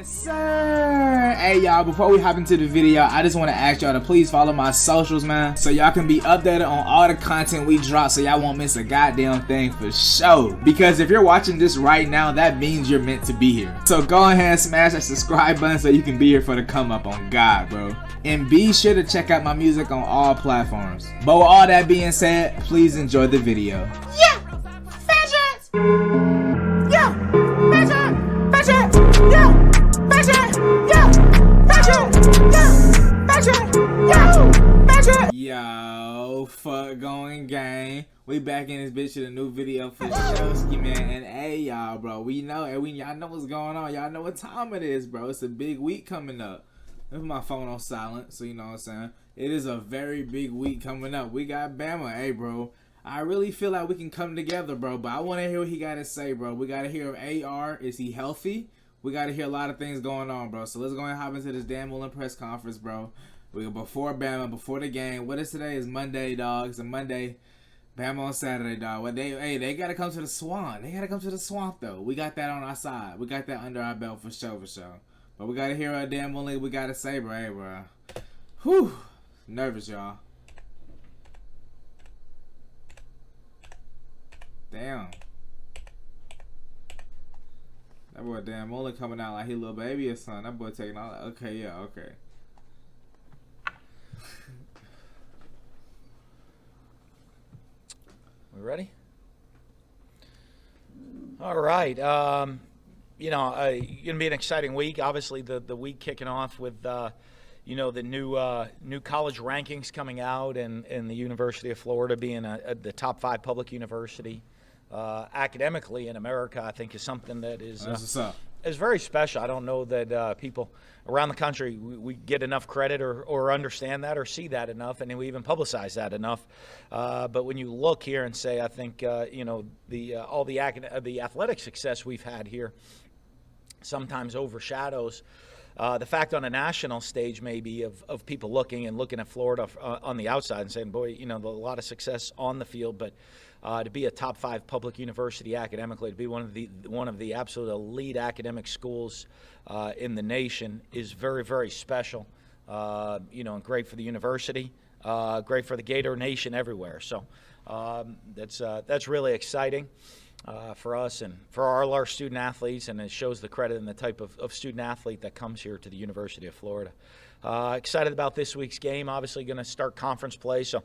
Yes, sir. Hey, y'all, before we hop into the video, I just want to ask y'all to please follow my socials, man, so y'all can be updated on all the content we drop, so y'all won't miss a goddamn thing for sure. Because if you're watching this right now, that means you're meant to be here. So go ahead and smash that subscribe button so you can be here for the come up on God, bro. And be sure to check out my music on all platforms. But with all that being said, please enjoy the video. Yeah! Fashion! Yeah! Fashion! Fashion! Yeah! Fashion! Yeah! Fashion! Yeah! Fashion! Yeah! Fashion! Yo, fuck going gang. We back in this bitch with a new video for Showski, man. And hey, y'all, bro, y'all know what's going on. Y'all know what time it is, bro. It's a big week coming up. Let me put my phone on silent, so you know what I'm saying. It is a very big week coming up. We got Bama. Hey, bro, I really feel like we can come together, bro. But I want to hear what he got to say, bro. We got to hear of AR. Is he healthy? We got to hear a lot of things going on, bro. So let's go and hop into this damn Mullen press conference, bro. We before Bama, before the game. What is today? Is Monday, dog. It's a Monday. Bama on Saturday, dog. Well, they got to come to the swamp. They got to come to the swamp, though. We got that on our side. We got that under our belt for sure, for sure. But we got to hear what damn Mullen we got to say, bro. Hey, bro. Whew. Nervous, y'all. Damn. That boy damn Mullen coming out like he little baby or something. That boy taking all that. Okay, yeah, okay. We ready? All right. You know, gonna be an exciting week. Obviously, the week kicking off with you know, the new college rankings coming out, and the University of Florida being the top 5 public university academically in America. I think is something that is very special. I don't know that people around the country we get enough credit or understand that or see that enough, and we even publicize that enough. But when you look here and say, I think you know, all the athletic success we've had here sometimes overshadows the fact on a national stage maybe of people looking at Florida on the outside and saying, boy, you know, a lot of success on the field, but to be a top 5 public university academically, to be one of the absolute elite academic schools in the nation is very, very special. You know, and great for the university, great for the Gator Nation everywhere. So that's really exciting for us and for all our student athletes, and it shows the credit and the type of student athlete that comes here to the University of Florida. Excited about this week's game. Obviously going to start conference play, so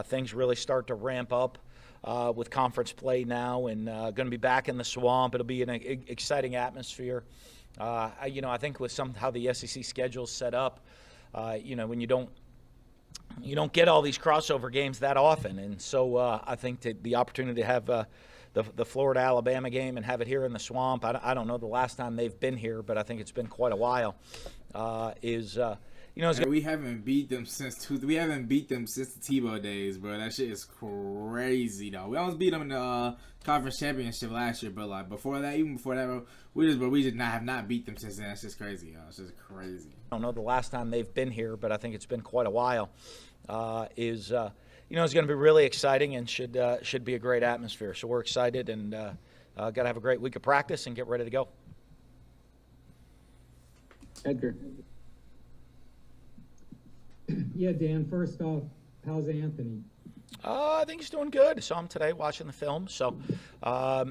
things really start to ramp up with conference play now, and going to be back in the swamp. It'll be an exciting atmosphere. You know, I think with how the SEC schedule's set up, you know, when you don't get all these crossover games that often, and so I think the opportunity to have the Florida-Alabama game and have it here in the swamp, I don't know the last time they've been here, but I think it's been quite a while, you know, we haven't beat them since the Tebow days, bro. That shit is crazy, though. We almost beat them in the conference championship last year, but like before that, even before that, bro, we have not beat them since then. That's just crazy, y'all. It's just crazy. I don't know the last time they've been here, but I think it's been quite a while. You know, it's going to be really exciting and should be a great atmosphere. So we're excited and got to have a great week of practice and get ready to go. Edgar. Yeah, Dan, first off, how's Anthony? I think he's doing good. I saw him today watching the film. So,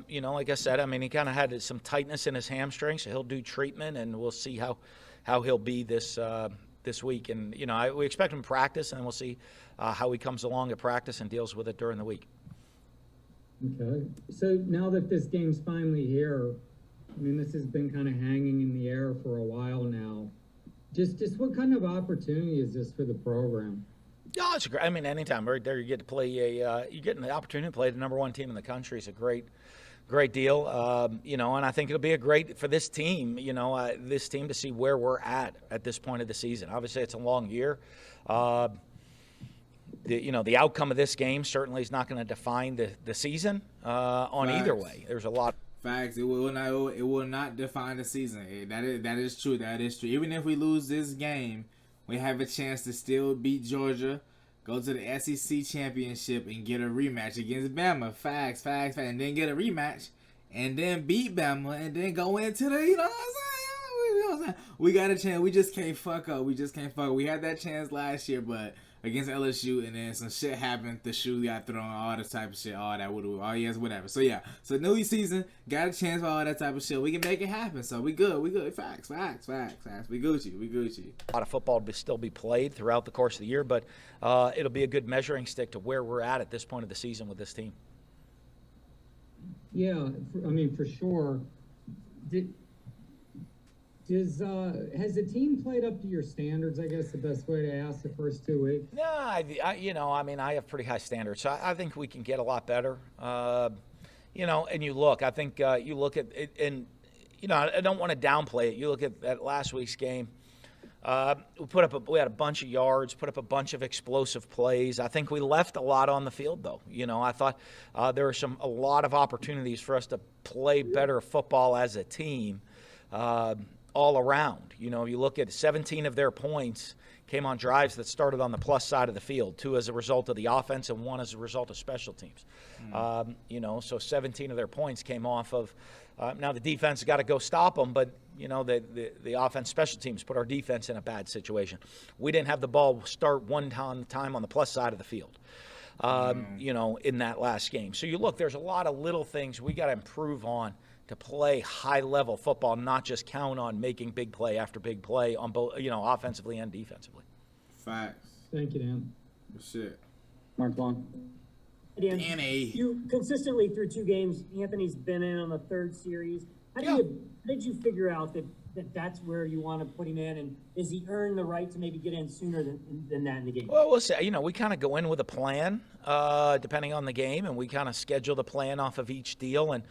you know, like I said, I mean, he kind of had some tightness in his hamstring, so he'll do treatment, and we'll see how he'll be this week. And, you know, we expect him to practice, and we'll see how he comes along at practice and deals with it during the week. Okay. So now that this game's finally here, I mean, this has been kind of hanging in the air for a while now. Just what kind of opportunity is this for the program? Yeah, it's great. I mean, anytime right there you get to play you get the opportunity to play the #1 team in the country is a great deal. You know, and I think it'll be a great for this team. You know, this team to see where we're at this point of the season. Obviously, it's a long year. You know, the outcome of this game certainly is not going to define the season on either way. There's a lot. Facts. It will not define the season. That is true. That is true. Even if we lose this game, we have a chance to still beat Georgia, go to the SEC championship, and get a rematch against Bama. Facts. And then get a rematch, and then beat Bama, and then go into the, you know what I'm saying? we got a chance. We just can't fuck up. We just can't fuck up. We had that chance last year, but against LSU, and then some shit happened. The shoe got thrown, all the type of shit, all that, whatever. So yeah, so new season, got a chance for all that type of shit. We can make it happen. So we good. Facts. We Gucci. A lot of football to still be played throughout the course of the year, but it'll be a good measuring stick to where we're at this point of the season with this team. Yeah, I mean, for sure. Has the team played up to your standards? I guess the best way to ask the first 2 weeks. No, I have pretty high standards, so I think we can get a lot better. And you look, I think you look at it, and I don't want to downplay it. You look at that last week's game. We had a bunch of yards, put up a bunch of explosive plays. I think we left a lot on the field, though. I thought there were a lot of opportunities for us to play better football as a team. All around. You look at 17 of their points came on drives that started on the plus side of the field, 2 as a result of the offense and 1 as a result of special teams. So 17 of their points came off of now the defense has got to go stop them, but the offense, special teams put our defense in a bad situation. We didn't have the ball start one time on the plus side of the field. In that last game. So you look, there's a lot of little things we got to improve on to play high-level football, not just count on making big play after big play on both, offensively and defensively. Facts. Thank you, Dan. Shit. Mark Long. Dan, Danny. you consistently through 2 games, Anthony's been in on the 3rd series. How did you figure out that's where you want to put him in, and does he earn the right to maybe get in sooner than that in the game? Well, we'll see. We kind of go in with a plan, depending on the game, and we kind of schedule the plan off of each deal. And,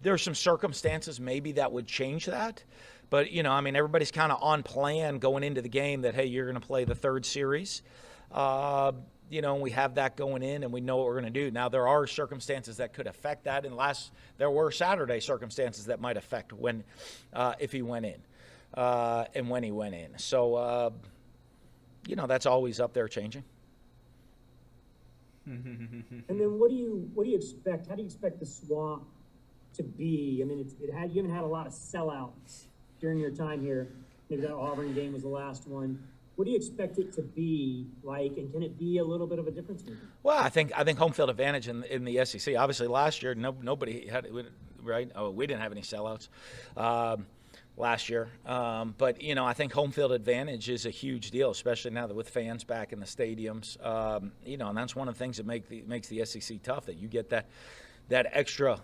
there's some circumstances maybe that would change that. But, everybody's kind of on plan going into the game that, hey, you're going to play the 3rd series. We have that going in, and we know what we're going to do. Now, there are circumstances that could affect that, and there were Saturday circumstances that might affect if he went in, and when he went in. So, that's always up there changing. And then what do you expect? How do you expect the swamp to be? I mean, you haven't had a lot of sellouts during your time here. Maybe that Auburn game was the last one. What do you expect it to be like, and can it be a little bit of a difference maker? Well, I think home field advantage in the SEC. Obviously, last year nobody had it, right? Oh, we didn't have any sellouts last year. But I think home field advantage is a huge deal, especially now that with fans back in the stadiums. And that's one of the things that makes the SEC tough, that you get that extra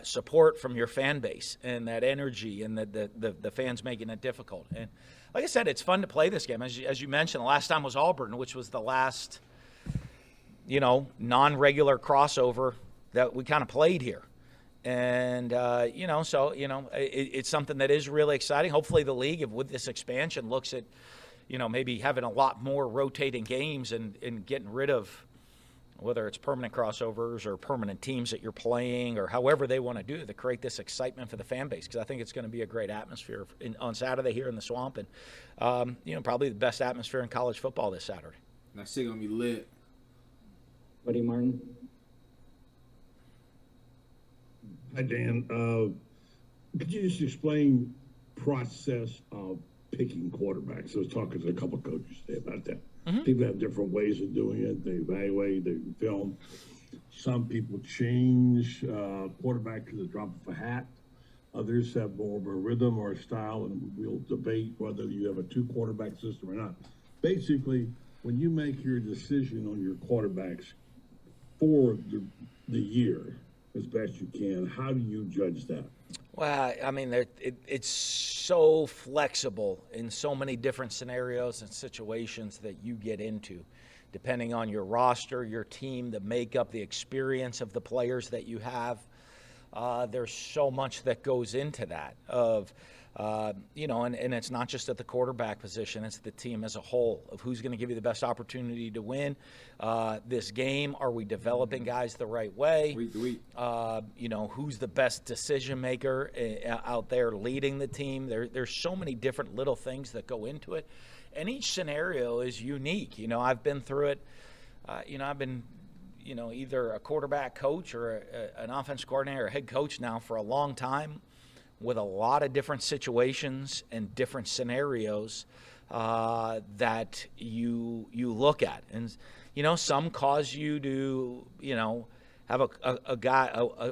support from your fan base and that energy, and the fans making it difficult. And like I said, it's fun to play this game. As you mentioned, the last time was Auburn, which was the last, non-regular crossover that we kind of played here. And, it's something that is really exciting. Hopefully the league, with this expansion, looks at, maybe having a lot more rotating games and getting rid of whether it's permanent crossovers or permanent teams that you're playing, or however they want to do it, to create this excitement for the fan base, because I think it's going to be a great atmosphere on Saturday here in the Swamp, and probably the best atmosphere in college football this Saturday. That shit gonna be lit. Buddy Martin. Hi, Dan. Could you just explain process of picking quarterbacks? I was talking to a couple of coaches today about that. Mm-hmm. People have different ways of doing it. They evaluate, they film. Some people change quarterback to the drop of a hat. Others have more of a rhythm or a style, and we'll debate whether you have a 2-quarterback system or not. Basically, when you make your decision on your quarterbacks for the year as best you can, how do you judge that? Well, I mean, it's so flexible in so many different scenarios and situations that you get into, depending on your roster, your team, the makeup, the experience of the players that you have. There's so much that goes into that and it's not just at the quarterback position, it's the team as a whole, of who's going to give you the best opportunity to win this game. Are we developing guys the right way? Week to week. Who's the best decision maker out there leading the team? There's so many different little things that go into it, and each scenario is unique. I've been through it. I've been either a quarterback coach or an offense coordinator or head coach now for a long time, with a lot of different situations and different scenarios that you look at. And, you know, some cause you to, you know, have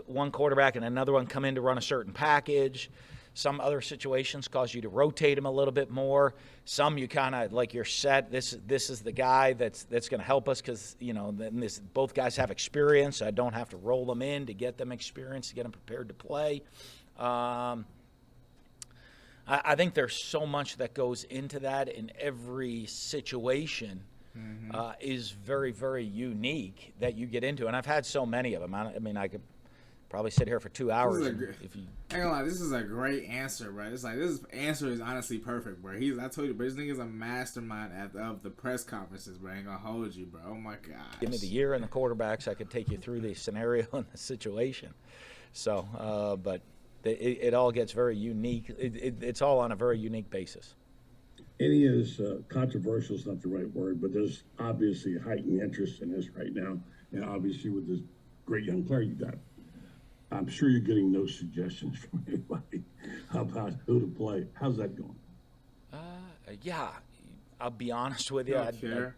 one quarterback and another one come in to run a certain package. Some other situations cause you to rotate him a little bit more. Some you kind of like you're set. This is the guy that's going to help us because, you know, then both guys have experience. So I don't have to roll them in to get them experience, to get them prepared to play. I think there's so much that goes into that in every situation. Is very, very unique that you get into. And I've had so many of them. I mean, I could probably sit here for 2 hours. If you... I ain't gonna lie, this is a great answer, bro. It's like, this answer is honestly perfect, bro. I told you, bro, this nigga's a mastermind of the press conferences, bro. I ain't gonna hold you, bro. Oh my God. Give me the year and the quarterbacks, I could take you through the scenario and the situation. So, but it all gets very unique. It's all on a very unique basis. Any is controversial is not the right word, but there's obviously heightened interest in this right now. And obviously with this great young player you got, I'm sure you're getting no suggestions from anybody about who to play. How's that going? Yeah, I'll be honest with you. Yeah,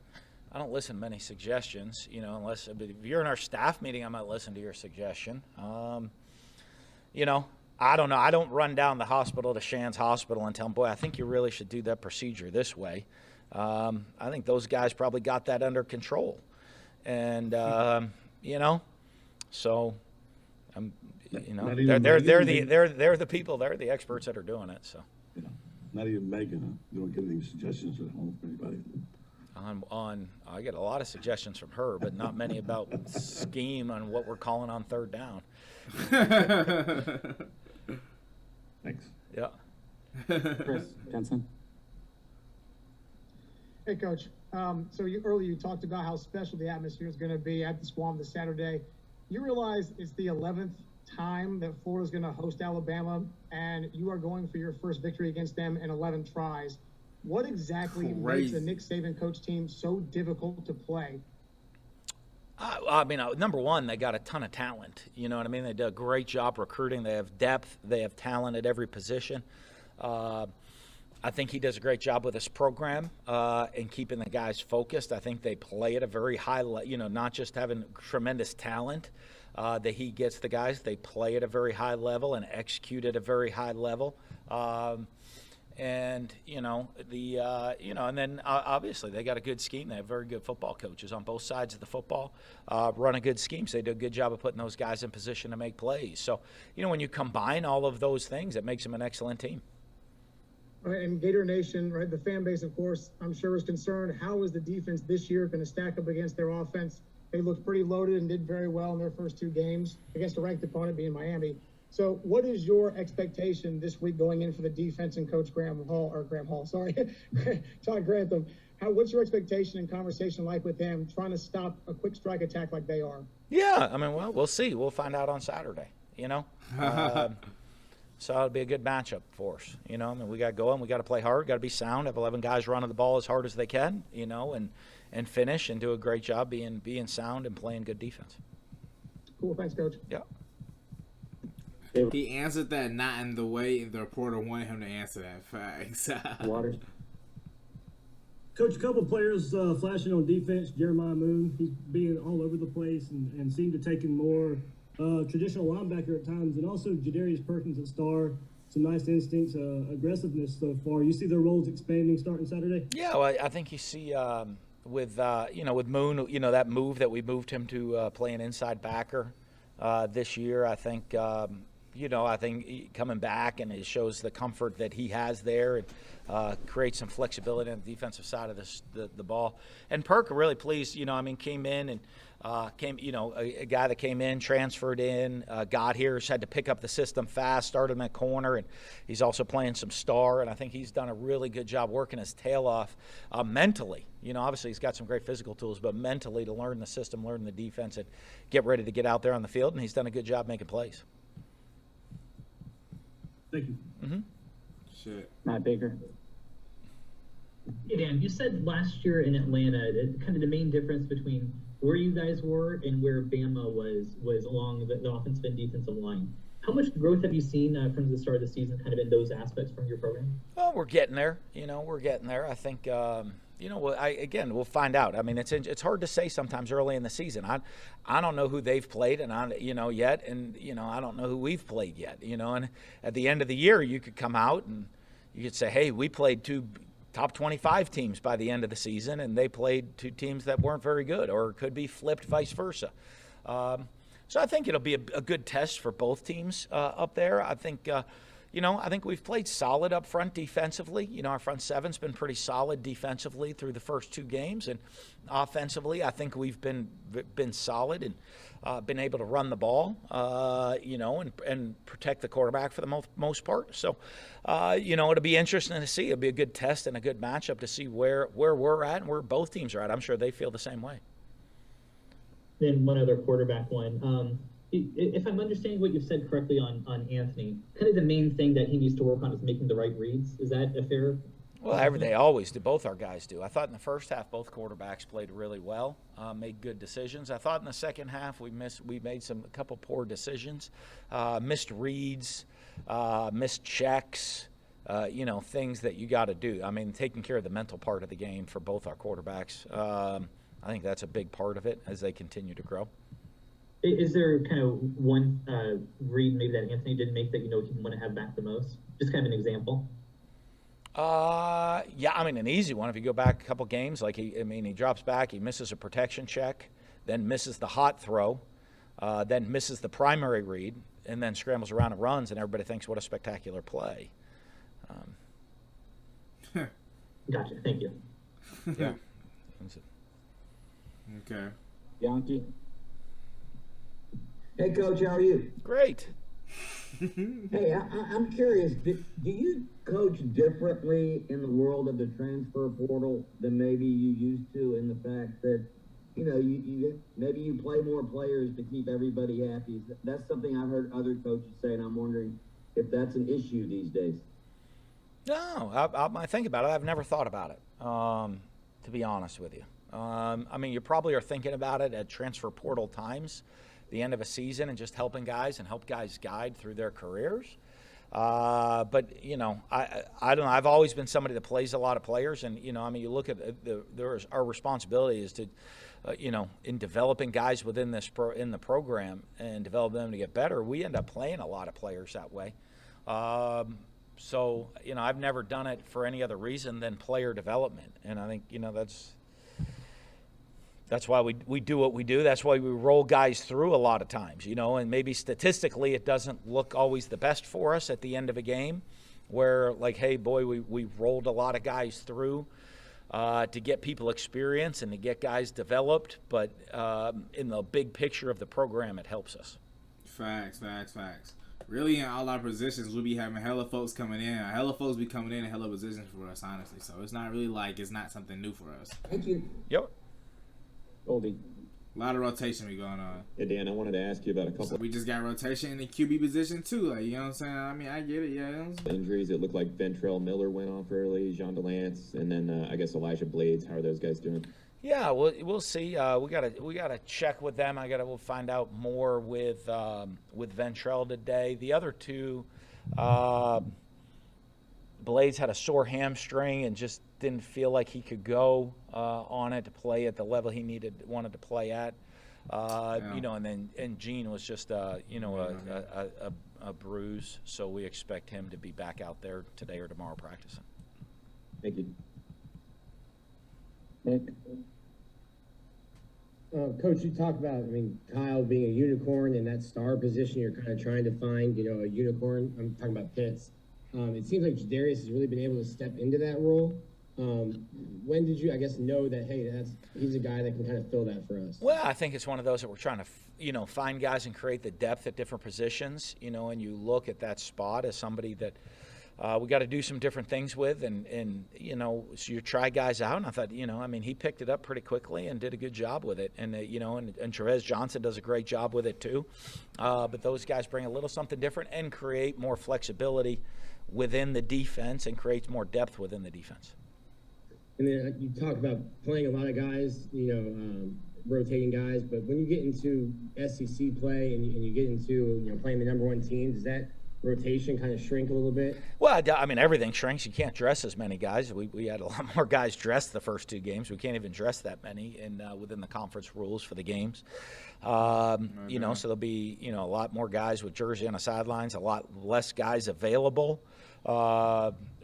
I don't listen to many suggestions, you know, unless if you're in our staff meeting, I might listen to your suggestion. You know, I don't know. I don't run down the hospital to Shan's hospital and tell them, boy, I think you really should do that procedure this way. I think those guys probably got that under control. And, you know, so, you know, they're the people, they're the experts that are doing it. So, you know, not even Megan, you don't get any suggestions at home from anybody. I get a lot of suggestions from her, but not many about scheme on what we're calling on third down. Thanks. Yeah. Chris Jensen. Hey, Coach. So earlier you talked about how special the atmosphere is going to be at the Swamp this Saturday. You realize it's the 11th time that Florida's going to host Alabama, and you are going for your first victory against them in 11 tries. What exactly makes the Nick Saban coach team so difficult to play? I mean, number one, they got a ton of talent. You know what I mean? They did a great job recruiting. They have depth. They have talent at every position. I think he does a great job with his program in keeping the guys focused. I think they play at a very high level, you know, not just having tremendous talent that he gets the guys. They play at a very high level and execute at a very high level. And, you know, and then obviously they got a good scheme. They have very good football coaches on both sides of the football, run a good scheme. So they do a good job of putting those guys in position to make plays. So, you know, when you combine all of those things, it makes them an excellent team. Right, and Gator Nation, right, the fan base, of course, I'm sure is concerned. How is the defense this year going to stack up against their offense? They looked pretty loaded and did very well in their first two games against a ranked opponent being Miami. So what is your expectation this week going in for the defense and Coach Todd Grantham? What's your expectation and conversation like with him trying to stop a quick strike attack like they are? Yeah, I mean, well, we'll see. We'll find out on Saturday, you know. So it'll be a good matchup for us, you know. I mean, we got to go in, we got to play hard, got to be sound, have 11 guys running the ball as hard as they can, you know, and finish and do a great job being sound and playing good defense. Cool, thanks, Coach. Yeah. He answered that not in the way the reporter wanted him to answer that. Facts. Waters. Coach, a couple of players flashing on defense. Jeremiah Moon, he's being all over the place and seemed to take in more traditional linebacker at times. And also Jadarius Perkins at star. Some nice instincts, aggressiveness so far. You see their roles expanding starting Saturday? Yeah, well, I think you see with Moon, you know, that move that we moved him to play an inside backer this year. I think I think coming back and it shows the comfort that he has there and creates some flexibility on the defensive side of the ball. And Perk, really pleased, you know, I mean, came in and a guy that came in, transferred in, got here, had to pick up the system fast, started in that corner, and he's also playing some star, and I think he's done a really good job working his tail off mentally. You know, obviously he's got some great physical tools, but mentally to learn the system, learn the defense, and get ready to get out there on the field, and he's done a good job making plays. Thank you. Mm-hmm. Shit. Matt Baker. Hey, Dan, you said last year in Atlanta, kind of the main difference between where you guys were and where Bama was along the offensive and defensive line. How much growth have you seen from the start of the season, kind of in those aspects from your program? Well, we're getting there. We're getting there. I think, we'll find out. I mean, it's hard to say sometimes early in the season. I don't know who they've played, and yet, and I don't know who we've played yet. And at the end of the year, you could come out and you could say, hey, we played 2 top 25 teams by the end of the season, and they played 2 teams that weren't very good, or it could be flipped vice versa. So I think it'll be a good test for both teams up there. I think, I think we've played solid up front defensively. Our front seven's been pretty solid defensively through the first 2 games, and offensively, I think we've been solid and been able to run the ball, and protect the quarterback for the most part. So, it'll be interesting to see. It'll be a good test and a good matchup to see where we're at and where both teams are at. I'm sure they feel the same way. Then one other quarterback one. If I'm understanding what you've said correctly on Anthony, kind of the main thing that he needs to work on is making the right reads. Is that a fair? Well, they always do. Both our guys do. I thought in the first half both quarterbacks played really well, made good decisions. I thought in the second half we made a couple poor decisions, missed reads, missed checks. Things that you got to do. I mean, taking care of the mental part of the game for both our quarterbacks. I think that's a big part of it as they continue to grow. Is there kind of one read maybe that Anthony didn't make that he'd want to have back the most? Just kind of an example. Yeah, I mean, an easy one. If you go back a couple games, he drops back, he misses a protection check, then misses the hot throw, then misses the primary read, and then scrambles around and runs, and everybody thinks, what a spectacular play. Gotcha. Thank you. Yeah. Okay. Yankee. Hey, Coach, how are you? Great. Hey, I'm curious. Do you coach differently in the world of the transfer portal than maybe you used to, in the fact that you maybe you play more players to keep everybody happy? That's something I've heard other coaches say, and I'm wondering if that's an issue these days. No, I think about it. I've never thought about it, to be honest with you. I mean, you probably are thinking about it at transfer portal times, the end of a season, and just helping guys and help guys guide through their careers. But, I don't know. I've always been somebody that plays a lot of players. And, you look at our responsibility is to, in developing guys within in the program and develop them to get better, we end up playing a lot of players that way. So, I've never done it for any other reason than player development. And I think, that's why we do what we do. That's why we roll guys through a lot of times, and maybe statistically it doesn't look always the best for us at the end of a game where, hey, boy, we rolled a lot of guys through to get people experience and to get guys developed. But in the big picture of the program, it helps us. Facts. Really, in all our positions, we'll be having hella folks coming in. Hella folks be coming in hella positions for us, honestly. So it's not really it's not something new for us. Thank you. Yep. Goldie. A lot of rotation be going on. Yeah, Dan, I wanted to ask you about a couple. So we just got rotation in the QB position too. You know what I'm saying? I mean, I get it. Yeah. Injuries. It looked like Ventrell Miller went off early, Jean Delance, and then I guess Elijah Blades. How are those guys doing? Yeah, we'll see. We gotta check with them. We'll find out more with Ventrell today. The other two, Blades had a sore hamstring and just didn't feel like he could go on it to play at the level he wanted to play at. And Gene was just a bruise, so we expect him to be back out there today or tomorrow practicing. Thank you. Nick. Coach, you talked about, Kyle being a unicorn in that star position. You're kind of trying to find, a unicorn. I'm talking about Pitts. It seems like Jadarius has really been able to step into that role. When did you, know that, hey, he's a guy that can kind of fill that for us? Well, I think it's one of those that we're trying to, find guys and create the depth at different positions, and you look at that spot as somebody that we got to do some different things with, and so you try guys out, and I thought, he picked it up pretty quickly and did a good job with it, and and Dreadz Johnson does a great job with it too, but those guys bring a little something different and create more flexibility within the defense and creates more depth within the defense. And then you talk about playing a lot of guys, rotating guys, but when you get into SEC play and you get into, playing the #1 team, does that rotation kind of shrink a little bit? Well, I mean, everything shrinks. You can't dress as many guys. We had a lot more guys dressed the first 2 games. We can't even dress that many within the conference rules for the games. So there'll be, a lot more guys with jersey on the sidelines, a lot less guys available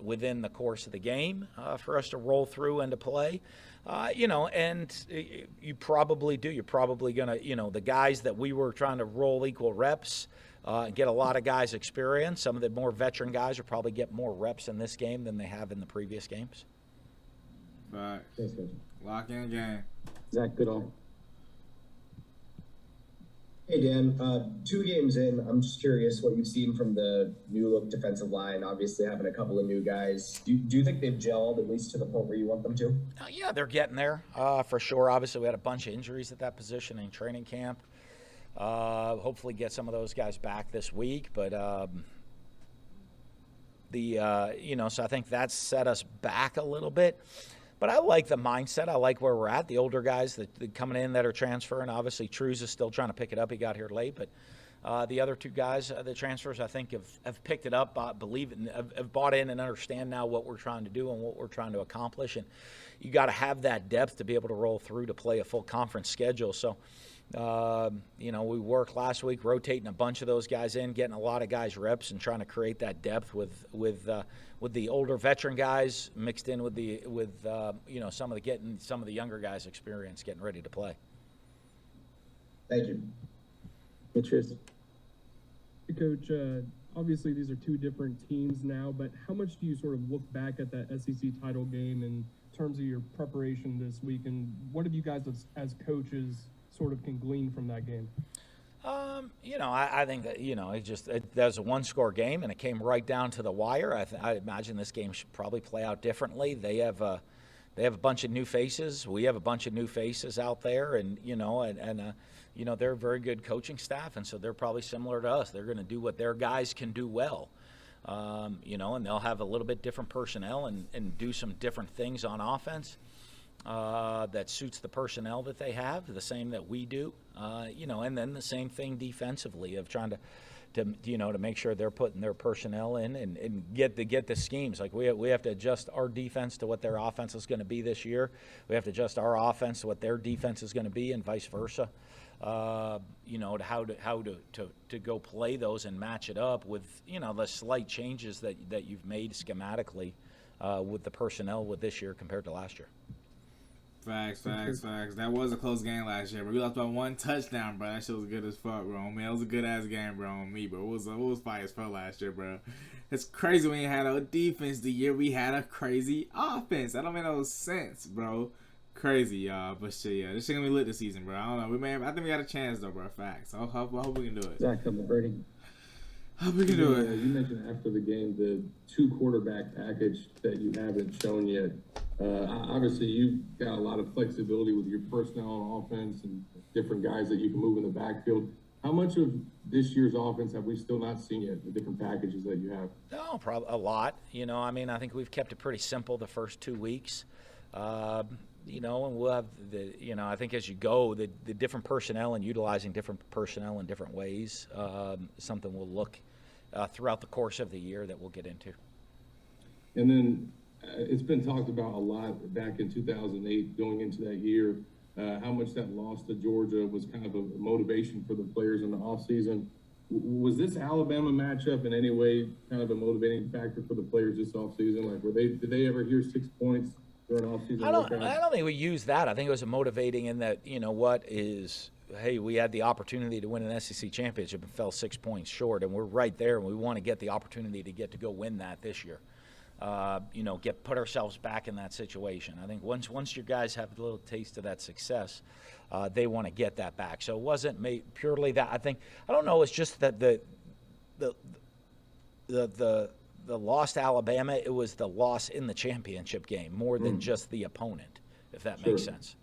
within the course of the game for us to roll through and to play. And you probably do. You're probably going to, the guys that we were trying to roll equal reps, get a lot of guys experience. Some of the more veteran guys will probably get more reps in this game than they have in the previous games. Right. Lock in game. Zach Goodall. Hey Dan, 2 games in, I'm just curious what you've seen from the new look defensive line, obviously having a couple of new guys. Do you think they've gelled at least to the point where you want them to? Yeah, they're getting there for sure. Obviously, we had a bunch of injuries at that position in training camp. Hopefully get some of those guys back this week, but so I think that's set us back a little bit. But I like the mindset. I like where we're at. The older guys that coming in that are transferring. Obviously, Trues is still trying to pick it up. He got here late. But the other 2 guys, the transfers, I think have picked it up, have bought in and understand now what we're trying to do and what we're trying to accomplish. And you got to have that depth to be able to roll through to play a full conference schedule. So, we worked last week rotating a bunch of those guys in, getting a lot of guys reps and trying to create that depth with the older veteran guys mixed in with some of the younger guys' experience getting ready to play. Thank you. Cheers. Hey, Coach, obviously these are 2 different teams now, but how much do you sort of look back at that SEC title game in terms of your preparation this week, and what have you guys as coaches sort of can glean from that game? I think that, that was a 1-score game, and it came right down to the wire. I imagine this game should probably play out differently. They have a bunch of new faces. We have a bunch of new faces out there, and they're a very good coaching staff, and so they're probably similar to us. They're going to do what their guys can do well, and they'll have a little bit different personnel and do some different things on offense. That suits the personnel that they have, the same that we do, and then the same thing defensively of trying to make sure they're putting their personnel in and get the schemes. Like we have to adjust our defense to what their offense is going to be this year. We have to adjust our offense to what their defense is going to be, and vice versa. To how to go play those and match it up with the slight changes that you've made schematically with the personnel with this year compared to last year. Facts. That was a close game last year, but we lost by 1 touchdown, bro. That shit was good as fuck, bro. Man, it was a good ass game, bro. On me, bro. It was fire as fuck last year, bro. It's crazy when you had a defense the year we had a crazy offense. That don't make no sense, bro. Crazy, y'all. But shit, yeah, this shit gonna be lit this season, bro. I don't know. I think we got a chance though, bro. Facts. I hope we can do it. Zach Brady. Hope we can do it. You mentioned after the game the 2 quarterback package that you haven't shown yet. Obviously, you've got a lot of flexibility with your personnel on offense and different guys that you can move in the backfield. How much of this year's offense have we still not seen yet, the different packages that you have? No, probably a lot. I think we've kept it pretty simple the first 2 weeks. And we'll have I think as you go, the different personnel and utilizing different personnel in different ways, something we'll look throughout the course of the year that we'll get into. And then it's been talked about a lot back in 2008 going into that year, how much that loss to Georgia was kind of a motivation for the players in the offseason. Was this Alabama matchup in any way kind of a motivating factor for the players this offseason? Like, did they ever hear 6 points during offseason? I don't think we used that. I think it was a motivating in that, hey, we had the opportunity to win an SEC championship and fell 6 points short, and we're right there, and we want to get the opportunity to go win that this year. Put ourselves back in that situation. I think once your guys have a little taste of that success, they want to get that back. So it wasn't purely that. I don't know. It's just that the loss to Alabama, it was the loss in the championship game more than just the opponent, if that makes sense.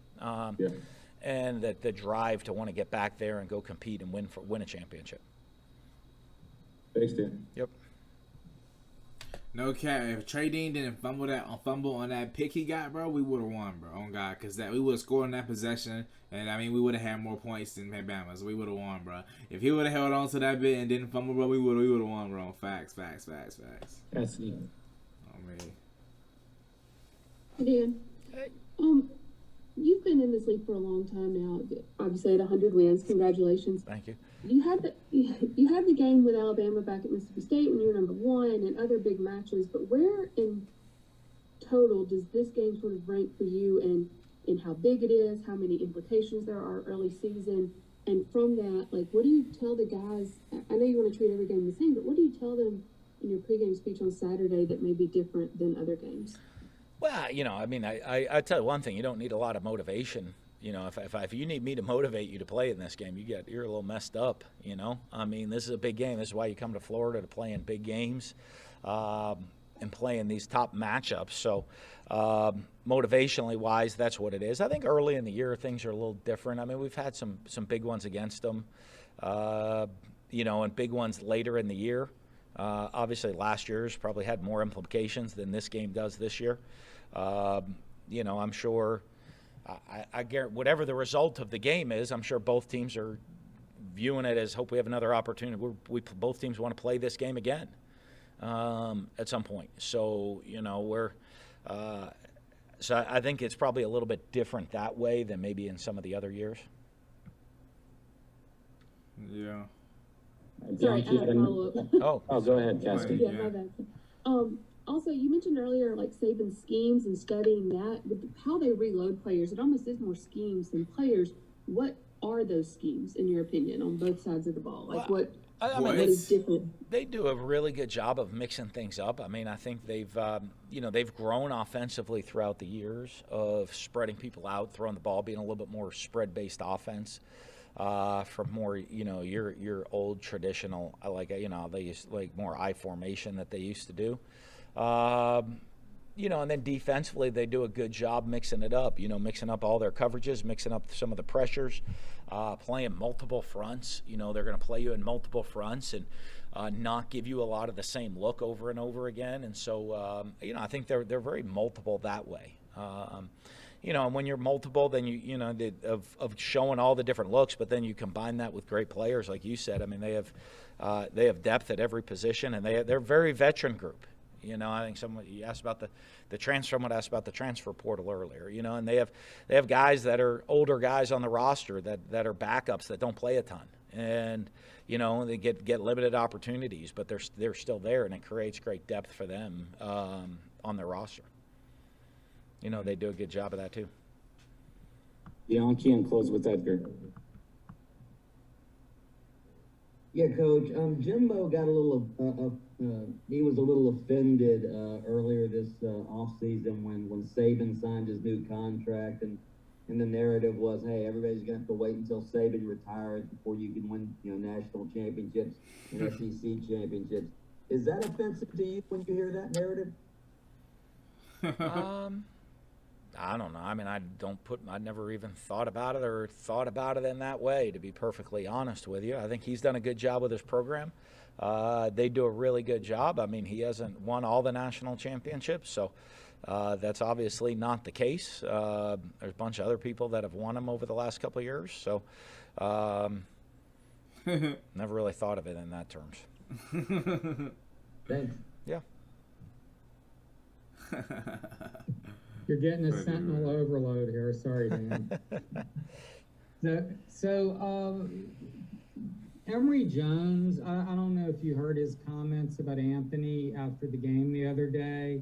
And that the drive to want to get back there and go compete and win a championship. Thanks, Dan. Yep. No cap. If Trey Dean didn't fumble on that pick he got, bro, we would have won, bro. On God, because we would have scored on that possession, and I mean we would have had more points than Bama, so we would have won, bro. If he would have held on to that bit and didn't fumble, bro, we would have won, bro. Facts. That's neat. Oh man. Dan, you've been in this league for a long time now. Obviously, at 100 wins. Congratulations. Thank you. You had the game with Alabama back at Mississippi State when you were number 1, and other big matches. But where in total does this game sort of rank for you, and in how big it is, how many implications there are early season, and from that, like, what do you tell the guys? I know you want to treat every game the same, but what do you tell them in your pregame speech on Saturday that may be different than other games? Well, you know, I mean, I tell you one thing: you don't need a lot of motivation. You know, if you need me to motivate you to play in this game, you're a little messed up. You know, I mean, this is a big game. This is why you come to Florida, to play in big games, and play in these top matchups. So, motivationally wise, that's what it is. I think early in the year things are a little different. I mean, we've had some big ones against them, you know, and big ones later in the year. Obviously, last year's probably had more implications than this game does this year. You know, I'm sure, I guarantee whatever the result of the game is, I'm sure both teams are viewing it as, hope we have another opportunity. Both teams want to play this game again at some point. So, you know, so I think it's probably a little bit different that way than maybe in some of the other years. Yeah. Sorry, I had a follow-up. Oh, go ahead, Cassie. Yeah, my bad. Also, you mentioned earlier, like, Saban's schemes and studying that, with how they reload players. It almost is more schemes than players. What are those schemes, in your opinion, on both sides of the ball? Like, what is different? They do a really good job of mixing things up. I mean, I think they've grown offensively throughout the years of spreading people out, throwing the ball, being a little bit more spread-based offense. From more, you know, your old traditional, they used like more I formation that they used to do. You know, and then defensively, they do a good job mixing it up, you know, mixing up all their coverages, mixing up some of the pressures, playing multiple fronts. You know, they're going to play you in multiple fronts and not give you a lot of the same look over and over again. And so, you know, I think they're very multiple that way. You know, and when you're multiple, then you know, of showing all the different looks, but then you combine that with great players, like you said. I mean, they have depth at every position, and they're a very veteran group. You know, I think you asked about the transfer. Someone asked about the transfer portal earlier. You know, and they have guys that are older guys on the roster that are backups that don't play a ton, and you know, they get limited opportunities, but they're still there, and it creates great depth for them on their roster. You know, they do a good job of that too. Bianchi, and close with Edgar. Yeah, Coach. Jimbo got a little. He was a little offended earlier this offseason when Saban signed his new contract, and the narrative was, hey, everybody's gonna have to wait until Saban retires before you can win, you know, national championships and SEC championships. Is that offensive to you when you hear that narrative? I don't know. I mean, I never even thought about it in that way, to be perfectly honest with you. I think he's done a good job with his program. They do a really good job. I mean, he hasn't won all the national championships, so that's obviously not the case. There's a bunch of other people that have won them over the last couple of years, so never really thought of it in that terms. Thanks. Yeah. You're getting a sentinel overload here. Sorry, Dan. So Emory Jones, I don't know if you heard his comments about Anthony after the game the other day.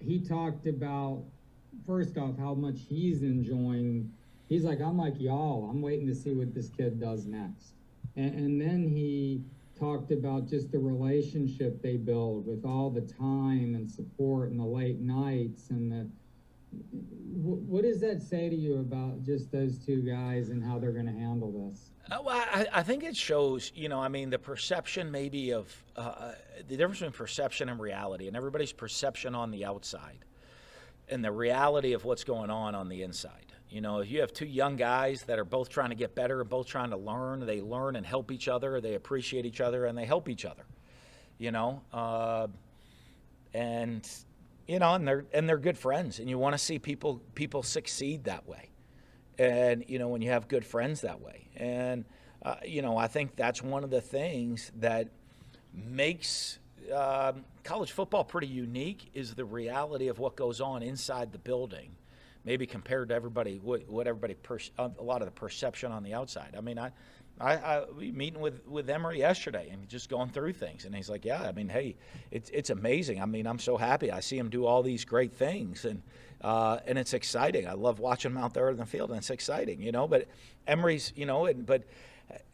He talked about, first off, how much he's enjoying. He's like, I'm like y'all. I'm waiting to see what this kid does next. And then he talked about just the relationship they build with all the time and support and the late nights and what does that say to you about just those two guys and how they're going to handle this? Well, I think it shows, you know, I mean, the perception maybe of the difference between perception and reality, and everybody's perception on the outside and the reality of what's going on the inside. You know, if you have two young guys that are both trying to get better and both trying to learn, they learn and help each other, they appreciate each other, and they help each other. You know, and and they're good friends, and you want to see people succeed that way, and when you have good friends that way, and I think that's one of the things that makes college football pretty unique is the reality of what goes on inside the building, maybe compared to everybody what everybody a lot of the perception on the outside. I mean, I meeting with Emory yesterday and just going through things, and he's like, yeah, I mean, hey, it's amazing. I mean, I'm so happy. I see him do all these great things, and it's exciting. I love watching him out there in the field, and it's exciting, But Emory's,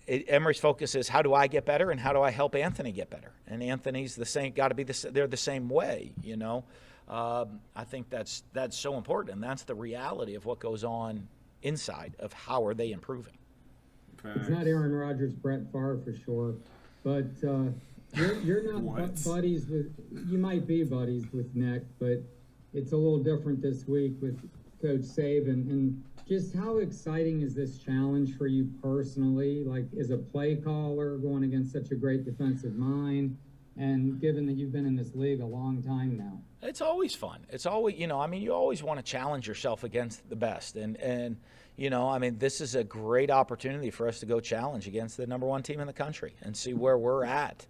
Emory's focus is how do I get better and how do I help Anthony get better? And Anthony's the same. Got to be they're the same way, I think that's so important, and that's the reality of what goes on inside of how are they improving. It's not Aaron Rodgers, Brett Favre for sure, but you're not buddies with. You might be buddies with Nick, but it's a little different this week with Coach Saban. And just how exciting is this challenge for you personally? Like, as a play caller going against such a great defensive mind, and given that you've been in this league a long time now. It's always fun. It's always, you always want to challenge yourself against the best. And this is a great opportunity for us to go challenge against the number one team in the country and see where we're at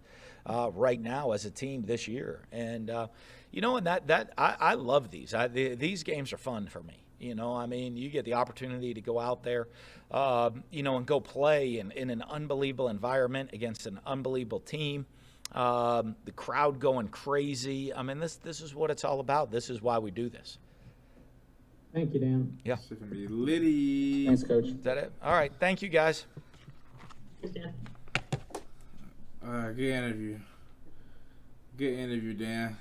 right now as a team this year. And, and I love these. These games are fun for me. You get the opportunity to go out there, and go play in an unbelievable environment against an unbelievable team. The crowd going crazy. I mean, this is what it's all about. This is why we do this. Thank you, Dan. Yeah. It's gonna be litty. Thanks, Coach. Is that it? All right. Thank you, guys. Thanks, Dan. Good interview. Good interview, Dan.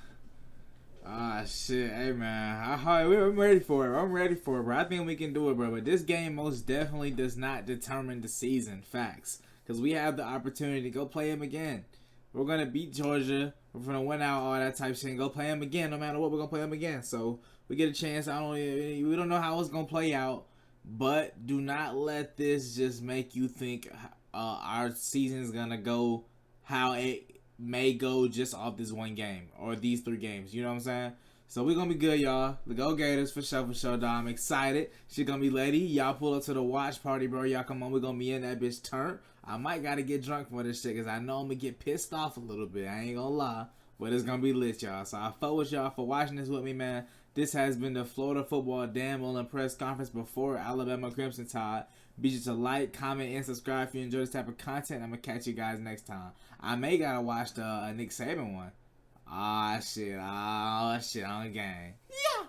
Shit. Hey, man. I'm ready for it. I'm ready for it, bro. I think we can do it, bro. But this game most definitely does not determine the season. Facts. Because we have the opportunity to go play him again. We're going to beat Georgia. We're going to win out, all that type of shit, and go play them again. No matter what, we're going to play them again. So we get a chance. We don't know how it's going to play out, but do not let this just make you think our season is going to go how it may go just off this one game or these 3 games. You know what I'm saying? So we're going to be good, y'all. The Go Gators for sure, dog. I'm excited. Shit going to be lady. Y'all pull up to the watch party, bro. Y'all come on. We're going to be in that bitch turn. I might got to get drunk for this shit because I know I'm going to get pissed off a little bit. I ain't going to lie. But it's going to be lit, y'all. So I fuck with y'all for watching this with me, man. This has been the Florida Football Dan Mullen press conference before Alabama Crimson Tide. Be sure to like, comment, and subscribe if you enjoy this type of content. I'm going to catch you guys next time. I may got to watch the Nick Saban one. Shit. On the game. Yeah.